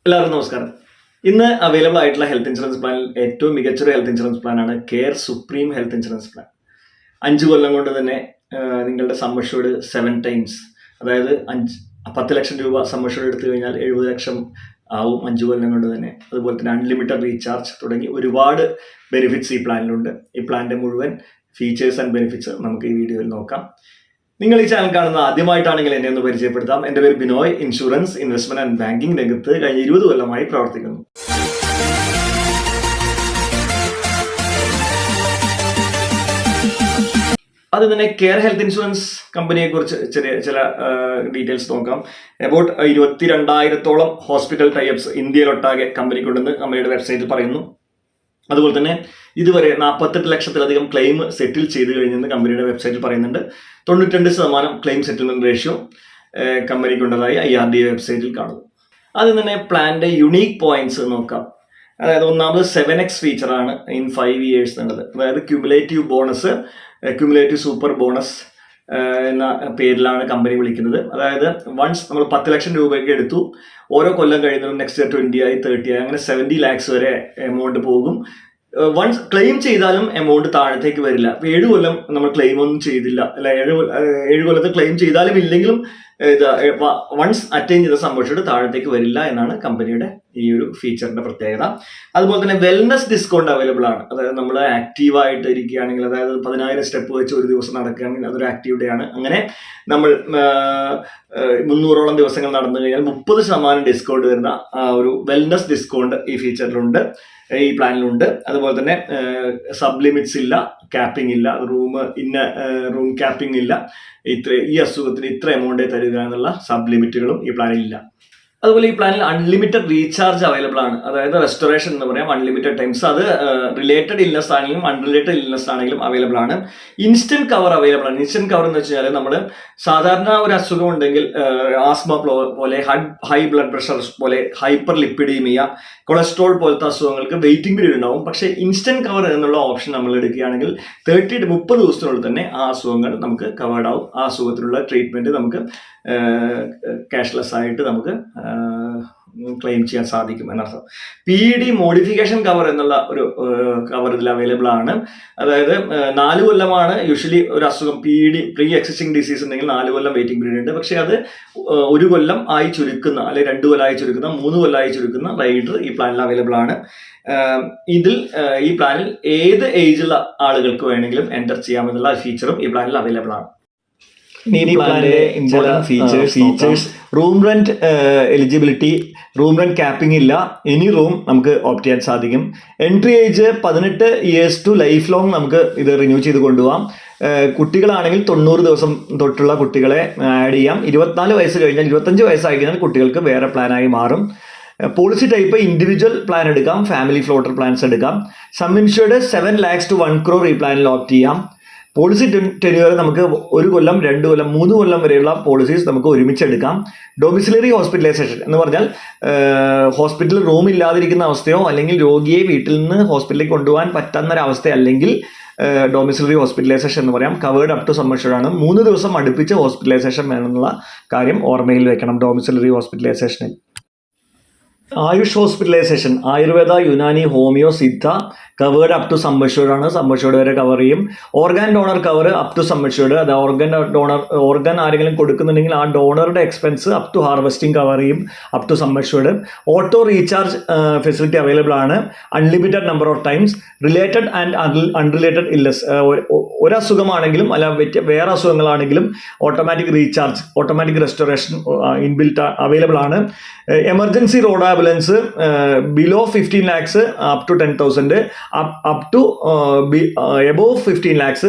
എല്ലാവർക്കും നമസ്കാരം. ഇന്ന് അവൈലബിൾ ആയിട്ടുള്ള ഹെൽത്ത് ഇൻഷുറൻസ് പ്ലാനിൽ ഏറ്റവും മികച്ചൊരു ഹെൽത്ത് ഇൻഷുറൻസ് പ്ലാനാണ് care supreme health insurance plan. 5 കൊല്ലം കൊണ്ട് തന്നെ നിങ്ങളുടെ സം അഷ്യൂർഡ് 7 ടൈംസ്, അതായത് 10 ലക്ഷം രൂപ സം അഷ്യൂർഡ് എടുത്തു കഴിഞ്ഞാൽ 70 ലക്ഷം ആവും 5 കൊല്ലം കൊണ്ട് തന്നെ. അതുപോലെ തന്നെ അൺലിമിറ്റഡ് റീചാർജ് തുടങ്ങി ഒരുപാട് ബെനിഫിറ്റ്സ് ഈ പ്ലാനിലുണ്ട്. ഈ പ്ലാനിൻ്റെ മുഴുവൻ ഫീച്ചേഴ്സ് ആൻഡ് ബെനിഫിറ്റ്സ് നമുക്ക് ഈ വീഡിയോയിൽ നോക്കാം. നിങ്ങൾ ഈ ചാനൽ കാണുന്ന ആദ്യമായിട്ടാണെങ്കിൽ എന്നെ ഒന്ന് പരിചയപ്പെടുത്താം. എൻ്റെ പേര് Binoy. Insurance, investment and banking രംഗത്ത് കഴിഞ്ഞ 20 കൊല്ലമായി പ്രവർത്തിക്കുന്നു. അത് തന്നെ കെയർ ഹെൽത്ത് ഇൻഷുറൻസ് കമ്പനിയെ കുറിച്ച് ചില ഡീറ്റെയിൽസ് നോക്കാം. അബൌട്ട് 22,000-ഓളം ഹോസ്പിറ്റൽ ടൈപ്സ് ഇന്ത്യയിലൊട്ടാകെ കമ്പനിക്കുണ്ടെന്ന് കമ്പനിയുടെ വെബ്സൈറ്റിൽ പറയുന്നു. അതുപോലെ തന്നെ ഇതുവരെ 48 ലക്ഷത്തിലധികം ക്ലെയിം സെറ്റിൽ ചെയ്ത് കഴിഞ്ഞെന്ന് കമ്പനിയുടെ വെബ്സൈറ്റിൽ പറയുന്നുണ്ട്. 92% ക്ലെയിം സെറ്റിൽമെന്റ് റേഷ്യോ കമ്പനിക്കുണ്ടതായി IRDA വെബ്സൈറ്റിൽ കാണുന്നു. അത് തന്നെ പ്ലാന്റെ യുണീക്ക് പോയിന്റ്സ് നോക്കാം. അതായത് ഒന്നാമത് 7x ഫീച്ചറാണ് ഇൻ 5 years എന്നുള്ളത്. അതായത് cumulative bonus, cumulative super bonus എന്ന പേരിലാണ് കമ്പനി വിളിക്കുന്നത്. അതായത് വൺസ് നമ്മൾ 10 ലക്ഷം രൂപയ്ക്ക് എടുത്തു, ഓരോ കൊല്ലം കഴിയുന്നതും നെക്സ്റ്റ് ഇയർ 20 ആയി 30 ആയി അങ്ങനെ 70 lakhs വരെ എമൗണ്ട് പോകും. വൺസ് ക്ലെയിം ചെയ്താലും എമൗണ്ട് താഴത്തേക്ക് വരില്ല. 7 കൊല്ലം നമ്മൾ ക്ലെയിം ഒന്നും ചെയ്തില്ല, അല്ല 7 കൊല്ലത്ത് ക്ലെയിം ചെയ്താലും ഇല്ലെങ്കിലും വൺസ് അറ്റൈൻ ചെയ്ത സംഭവിച്ചിട്ട് താഴത്തേക്ക് വരില്ല എന്നാണ് കമ്പനിയുടെ ഈ ഒരു ഫീച്ചറിന്റെ പ്രത്യേകത. അതുപോലെ തന്നെ വെൽനസ് ഡിസ്കൗണ്ട് അവൈലബിൾ ആണ്. അതായത് നമ്മൾ ആക്റ്റീവായിട്ട് ഇരിക്കുകയാണെങ്കിൽ, അതായത് 10,000 സ്റ്റെപ്പ് വെച്ച് ഒരു ദിവസം നടക്കുകയാണെങ്കിൽ അതൊരു ആക്റ്റീവ് ഡേ ആണ്. അങ്ങനെ നമ്മൾ 300ഓളം ദിവസങ്ങൾ നടന്നു കഴിഞ്ഞാൽ 30% ഡിസ്കൗണ്ട് വരുന്ന ഒരു വെൽനസ് ഡിസ്കൗണ്ട് ഈ ഫീച്ചറിലുണ്ട്, ഈ പ്ലാനിലുണ്ട്. അതുപോലെ തന്നെ സബ് ലിമിറ്റ്സ് ഇല്ല, ക്യാപ്പിംഗ് ഇല്ല, റൂം ക്യാപ്പിംഗ് ഇല്ല, ഈ അസുഖത്തിന് ഇത്ര എമൗണ്ടേ തരിക എന്നുള്ള സബ് ലിമിറ്റുകളും ഈ പ്ലാനിൽ ഇല്ല. അതുപോലെ ഈ പ്ലാനിൽ അൺലിമിറ്റഡ് റീചാർജ് അവൈലബിൾ ആണ്. അതായത് റെസ്റ്റോറേഷൻ എന്ന് പറയാം, അൺലിമിറ്റഡ് ടൈംസ്. അത് റിലേറ്റഡ് ഇൽനെസ് ആണെങ്കിലും അൺറിലേറ്റഡ് ഇൽനെസ് ആണെങ്കിലും അവൈലബിൾ ആണ്. ഇൻസ്റ്റന്റ് കവർ അവൈലബിൾ ആണ്. ഇൻസ്റ്റന്റ് കവർ എന്ന് വെച്ചാൽ നമ്മൾ സാധാരണ ഒരു അസുഖം ഉണ്ടെങ്കിൽ ആസ്മ പോലെ, ഹൈ ബ്ലഡ് പ്രഷർ പോലെ, ഹൈപ്പർ ലിപ്പിഡീമിയ, കൊളസ്ട്രോൾ പോലത്തെ അസുഖങ്ങൾക്ക് വെയിറ്റിംഗ് പീരീഡ് ഉണ്ടാവും. പക്ഷേ ഇൻസ്റ്റന്റ് കവർ എന്നുള്ള ഓപ്ഷൻ നമ്മൾ എടുക്കുകയാണെങ്കിൽ 30 ദിവസത്തിനുള്ളിൽ തന്നെ ആ അസുഖങ്ങൾ നമുക്ക് കവേർഡ് ആവും. ആ അസുഖത്തിനുള്ള ട്രീറ്റ്മെന്റ് നമുക്ക് ക്യാഷ്ലെസ് ആയിട്ട് നമുക്ക് ക്ലെയിം ചെയ്യാൻ സാധിക്കും എന്നർത്ഥം. PD മോഡിഫിക്കേഷൻ കവർ എന്നുള്ള ഒരു കവർ ഇതിൽ അവൈലബിൾ ആണ്. അതായത് 4 കൊല്ലമാണ് യൂഷ്വലി ഒരു അസുഖം, പ്രീ എക്സിസ്റ്റിംഗ് ഡിസീസ് ഉണ്ടെങ്കിൽ 4 കൊല്ലം വെയിറ്റിംഗ് പീരീഡ് ഉണ്ട്. പക്ഷേ അത് 1 കൊല്ലം ആയി ചുരുക്കുന്ന, അല്ലെങ്കിൽ 2 കൊല്ലമായി ചുരുക്കുന്ന, 3 കൊല്ലമായി ചുരുക്കുന്ന റൈഡർ ഈ പ്ലാനിൽ അവൈലബിൾ ആണ്. ഈ പ്ലാനിൽ ഏത് ഏജുള്ള ആളുകൾക്ക് വേണമെങ്കിലും എൻ്റർ ചെയ്യാമെന്നുള്ള ഫീച്ചറും ഈ പ്ലാനിൽ അവൈലബിൾ ആണ്. Features room rent eligibility, room rent capping ഇല്ല, എനി റൂം നമുക്ക് ഓപ്റ്റ് ചെയ്യാൻ സാധിക്കും. Entry age 18 years to life long നമുക്ക് ഇത് റിന്യൂ ചെയ്ത് കൊണ്ടുപോകാം. കുട്ടികളാണെങ്കിൽ 90 ദിവസം തൊട്ടുള്ള കുട്ടികളെ ആഡ് ചെയ്യാം. 24 വയസ്സ് കഴിഞ്ഞാൽ, 25 വയസ്സായി കഴിഞ്ഞാൽ കുട്ടികൾക്ക് വേറെ പ്ലാനായി മാറും. പോളിസി ടൈപ്പ് ഇൻഡിവിജ്വൽ പ്ലാൻ എടുക്കാം, ഫാമിലി ഫ്ലോട്ടർ പ്ലാൻസ് എടുക്കാം. Sum insured 7 lakhs to 1 crore ഈ പ്ലാനിൽ ഓപ്റ്റ് ചെയ്യാം. പോളിസി ടെന്യൂർ നമുക്ക് 1 കൊല്ലം, 2 കൊല്ലം, 3 കൊല്ലം വരെയുള്ള പോളിസീസ് നമുക്ക് ഒരുമിച്ചെടുക്കാം. ഡൊമിസിലറി ഹോസ്പിറ്റലൈസേഷൻ എന്ന് പറഞ്ഞാൽ ഹോസ്പിറ്റലിൽ റൂം ഇല്ലാതിരിക്കുന്ന അവസ്ഥയോ അല്ലെങ്കിൽ രോഗിയെ വീട്ടിൽ നിന്ന് ഹോസ്പിറ്റലിലേക്ക് കൊണ്ടുപോകാൻ പറ്റുന്നൊരവസ്ഥ അല്ലെങ്കിൽ ഡൊമിസിലറി ഹോസ്പിറ്റലൈസേഷൻ എന്ന് പറയാം. Covered up to sum assured ആണ്. 3 ദിവസം അടുപ്പിച്ച് ഹോസ്പിറ്റലൈസേഷൻ വേണമെന്നുള്ള കാര്യം ഓർമ്മയിൽ വെക്കണം ഡൊമിസിലറി ഹോസ്പിറ്റലൈസേഷനിൽ. AYUSH hospitalization, Ayurveda, Unani, homeo, Siddha covered up to sum assured ആണ്. സം അഷ്യൂർഡ് വരെ കവർ ചെയ്യും. Organ donor cover up to sum assured. അത് ഓർഗൻ ആരെങ്കിലും കൊടുക്കുന്നുണ്ടെങ്കിൽ ആ ഡോണറുടെ expense up to harvesting cover ചെയ്യും up to sum assured. Auto recharge facility available ആണ്. Unlimited number of times. Related and unrelated illness, ഒരു അസുഖമാണെങ്കിലും അല്ല വേറെ അസുഖങ്ങളാണെങ്കിലും automatic recharge, automatic restoration inbuilt available ആണ്. Emergency road ambulance below 15 lakhs up to 10,000, up to above 15 lakhs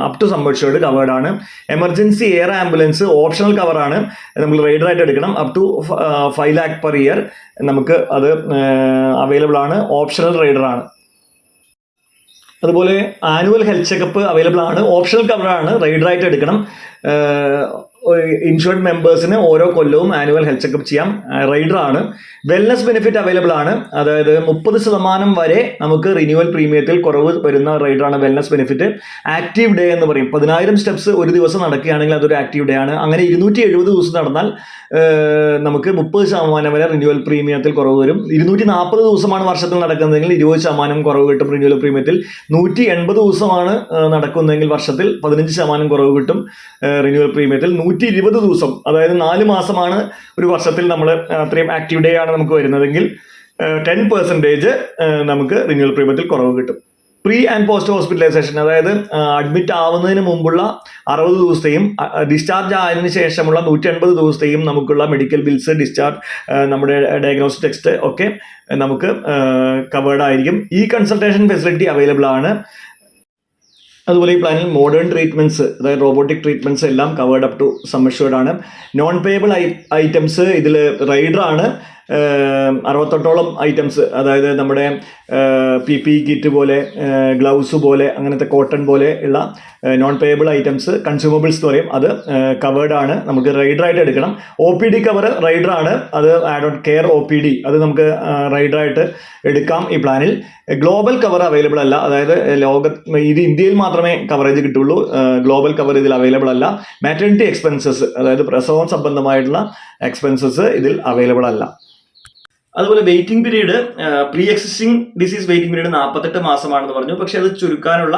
up to sum assured covered ആണ്. Emergency air ambulance optional കവറാണ്, നമ്മൾ റൈഡറായിട്ട് എടുക്കണം. Up to 5 lakh per year നമുക്ക് അത് available ആണ്, optional റൈഡറാണ്. അതുപോലെ ആനുവൽ ഹെൽത്ത് ചെക്കപ്പ് അവൈലബിൾ ആണ്, ഓപ്ഷണൽ കവറാണ്, റൈഡറായിട്ട് എടുക്കണം. ഇൻഷുർഡ് മെമ്പേഴ്സിന് ഓരോ കൊല്ലവും ആനുവൽ ഹെൽത്ത് ചെക്കപ്പ് ചെയ്യാം. റൈഡർ ആണ്. വെൽനസ് ബെനിഫിറ്റ് അവൈലബിൾ ആണ്. അതായത് 30% വരെ നമുക്ക് റിന്യൂവൽ പ്രീമിയത്തിൽ കുറവ് വരുന്ന റൈഡറാണ് വെൽനസ് ബെനിഫിറ്റ്. ആക്റ്റീവ് ഡേ എന്ന് പറയും. 10,000 സ്റ്റെപ്സ് ഒരു ദിവസം നടക്കുകയാണെങ്കിൽ അതൊരു ആക്റ്റീവ് ഡേ ആണ്. അങ്ങനെ 270 ദിവസം നടന്നാൽ നമുക്ക് 30% വരെ റിന്യൂവൽ പ്രീമിയത്തിൽ കുറവ് വരും. 240 ദിവസമാണ് വർഷത്തിൽ നടക്കുന്നതെങ്കിൽ 20% കുറവ് കിട്ടും റിന്യൂവൽ പ്രീമിയത്തിൽ. 180 ദിവസമാണ് നടക്കുന്നതെങ്കിൽ വർഷത്തിൽ 15% കുറവ് കിട്ടും റിന്യൂവൽ പ്രീമിയത്തിൽ. 120 ദിവസം, അതായത് 4 മാസമാണ് ഒരു വർഷത്തിൽ നമ്മൾ അത്രയും ആക്റ്റീവ് ഡേ ആണ് നമുക്ക് വരുന്നതെങ്കിൽ 10% നമുക്ക് റിന്യൂവൽ പ്രീമിയത്തിൽ കുറവ് കിട്ടും. പ്രീ ആൻഡ് പോസ്റ്റ് ഹോസ്പിറ്റലൈസേഷൻ, അതായത് അഡ്മിറ്റ് ആവുന്നതിന് മുമ്പുള്ള 60 ദിവസത്തെയും ഡിസ്ചാർജ് ആയതിനു ശേഷമുള്ള 180 ദിവസത്തെയും നമുക്കുള്ള മെഡിക്കൽ ബിൽസ്, ഡിസ്ചാർജ്, നമ്മുടെ ഡയഗ്നോസ്റ്റിക് ടെസ്റ്റ് ഒക്കെ നമുക്ക് കവേർഡ് ആയിരിക്കും. ഈ കൺസൾട്ടേഷൻ ഫെസിലിറ്റി അവൈലബിൾ ആണ്. അതുപോലെ ഈ പ്ലാനിൽ മോഡേൺ ട്രീറ്റ്മെന്റ്സ്, അതായത് റോബോട്ടിക് ട്രീറ്റ്മെന്റ്സ് എല്ലാം covered up to sum assured ആണ്. നോൺ പേയബിൾ ഐറ്റംസ് ഇതിൽ റൈഡർ ആണ്. 68ഓളം ഐറ്റംസ്, അതായത് നമ്മുടെ PPE കിറ്റ് പോലെ, ഗ്ലൗസ് പോലെ, അങ്ങനത്തെ കോട്ടൺ പോലെ ഉള്ള നോൺ പേയബിൾ ഐറ്റംസ്, കൺസ്യൂമബിൾസ് എന്ന് പറയും, അത് കവേർഡ് ആണ്. നമുക്ക് റൈഡറായിട്ട് എടുക്കണം. OPD കവർ റൈഡർ ആണ്. അത് ആഡ് ഓൺ കെയർ OPD, അത് നമുക്ക് റൈഡറായിട്ട് എടുക്കാം ഈ പ്ലാനിൽ. ഗ്ലോബൽ കവർ അവൈലബിൾ അല്ല. അതായത് ഇത് ഇന്ത്യയിൽ മാത്രമേ കവറേജ് കിട്ടുള്ളൂ. ഗ്ലോബൽ കവർ ഇതിൽ അവൈലബിൾ അല്ല. മാറ്റർണിറ്റി എക്സ്പെൻസസ്, അതായത് പ്രസവം സംബന്ധമായിട്ടുള്ള എക്സ്പെൻസസ് ഇതിൽ അവൈലബിൾ അല്ല. അതുപോലെ waiting period, pre existing disease waiting period 48 മാസമാണെന്ന് പറഞ്ഞു. പക്ഷെ അത് ചുരുക്കാനുള്ള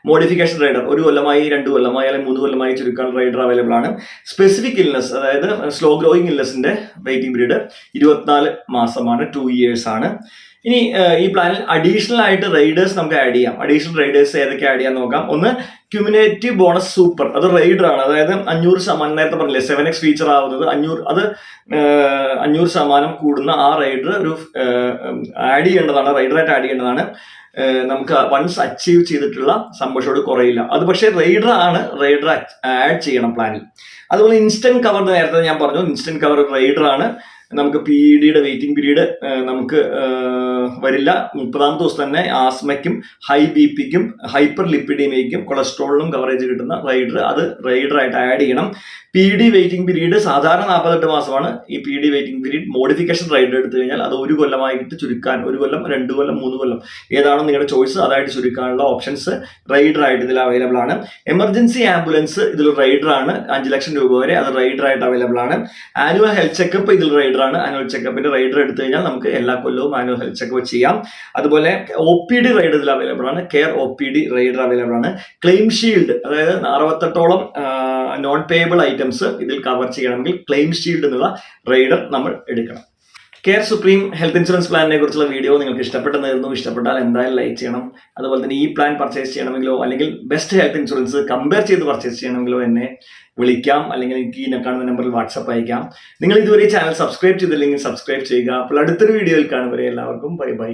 മോഡിഫിക്കേഷൻ റൈഡർ 1 കൊല്ലമായി, 2 കൊല്ലമായി, അല്ലെങ്കിൽ 3 കൊല്ലമായി ചുരുക്കാൻ റൈഡർ അവൈലബിൾ ആണ്. സ്പെസിഫിക് ഇൽനെസ്, അതായത് സ്ലോ ഗ്രോയിങ് ഇൽനെസിന്റെ വെയിറ്റിംഗ് പീരീഡ് 24 മാസമാണ്, 2 years ആണ്. ഇനി ഈ പ്ലാനിൽ അഡീഷണൽ ആയിട്ട് റൈഡേഴ്സ് നമുക്ക് ആഡ് ചെയ്യാം. അഡീഷണൽ റൈഡേഴ്സ് ഏതൊക്കെ ആഡ് ചെയ്യാൻ നോക്കാം. ഒന്ന്, ക്യുമുലേറ്റീവ് ബോണസ് സൂപ്പർ, അത് റൈഡർ ആണ്. അതായത് 500%, നേരത്തെ പറഞ്ഞില്ലേ 7x ഫീച്ചർ ആവുന്നത് 500% കൂടുന്ന ആ റൈഡർ ഒരു ആഡ് ചെയ്യേണ്ടതാണ്, റൈഡറായിട്ട് ആഡ് ചെയ്യേണ്ടതാണ്. നമുക്ക് വൺസ് അച്ചീവ് ചെയ്തിട്ടുള്ള സമ്പർഷോട് കുറയില്ല. അത് പക്ഷേ റൈഡർ ആണ്, റൈഡർ ആഡ് ചെയ്യണം പ്ലാനിൽ. അതുപോലെ ഇൻസ്റ്റന്റ് കവർ, നേരത്തെ ഞാൻ പറഞ്ഞു, ഇൻസ്റ്റന്റ് കവർ റൈഡർ ആണ്. നമുക്ക് PEDയുടെ വെയിറ്റിംഗ് പീരീഡ് നമുക്ക് വരില്ല. 30ാമത്തെ ദിവസം തന്നെ ആസ്മയ്ക്കും ഹൈ BPക്കും ഹൈപ്പർ ലിപ്പിഡീമിയയ്ക്കും കൊളസ്ട്രോളിനും കവറേജ് കിട്ടുന്ന റൈഡർ, അത് റൈഡറായിട്ട് ആഡ് ചെയ്യണം. PED വെയിറ്റിംഗ് പീരീഡ് സാധാരണ 48 മാസമാണ്. ഈ PED waiting period modification rider എടുത്തു കഴിഞ്ഞാൽ അത് 1 കൊല്ലമായിട്ട് ചുരുക്കാൻ, 1 കൊല്ലം, 2 കൊല്ലം, 3 കൊല്ലം, ഏതാണോ നിങ്ങളുടെ ചോയ്സ് അതായിട്ട് ചുരുക്കാനുള്ള ഓപ്ഷൻസ് റൈഡറായിട്ട് ഇതിൽ അവൈലബിൾ ആണ്. എമർജൻസി ആംബുലൻസ് ഇതിൽ റൈഡർ ആണ്. 5 ലക്ഷം രൂപ വരെ അത് റൈഡറായിട്ട് അവൈലബിൾ ആണ്. ആനുവൽ ഹെൽത്ത് ചെക്കപ്പ് ഇതിൽ റൈഡർ ആണ്. ആനുവൽ ചെക്കപ്പിന്റെ റൈഡർ എടുത്തു കഴിഞ്ഞാൽ നമുക്ക് എല്ലാ കൊല്ലവും ആനുവൽ ഹെൽത്ത് ചെക്കപ്പ് ചെയ്യാം. അതുപോലെ OPD റൈഡർ ഇതിൽ അവൈലബിൾ ആണ്. കെയർ OPD റൈഡർ അവൈലബിൾ ആണ്. ക്ലെയിം ഷീൽഡ്, അതായത് 68ഓളം നോൺ പേയബിൾ ഐറ്റംസ് ഇതിൽ കവർ ചെയ്യണമെങ്കിൽ ക്ലെയിം ഷീൽഡ് എന്നുള്ള റൈഡർ നമ്മൾ എടുക്കണം. കെയർ സുപ്രീം ഹെൽത്ത് ഇൻഷുറൻസ് പ്ലാനിനെ കുറിച്ചുള്ള വീഡിയോ നിങ്ങൾക്ക് ഇഷ്ടപ്പെട്ടെന്നായിരുന്നു. ഇഷ്ടപ്പെട്ടാൽ എന്തായാലും ലൈക്ക് ചെയ്യണം. അതുപോലെ തന്നെ ഈ പ്ലാൻ പർച്ചേസ് ചെയ്യണമെങ്കിലോ അല്ലെങ്കിൽ ബെസ്റ്റ് ഹെൽത്ത് ഇൻഷുറൻസ് കമ്പയർ ചെയ്ത് പർച്ചേസ് ചെയ്യണമെങ്കിലോ എന്നെ വിളിക്കാം, അല്ലെങ്കിൽ എനിക്ക് ഈ കാണുന്ന നമ്പറിൽ വാട്സപ്പ് അയക്കാം. നിങ്ങൾ ഇതുവരെ ചാനൽ സബ്സ്ക്രൈബ് ചെയ്തില്ലെങ്കിൽ സബ്സ്ക്രൈബ് ചെയ്യുക. അപ്പോൾ അടുത്തൊരു വീഡിയോയിൽ കാണും വരെ എല്ലാവർക്കും ബൈ ബൈ.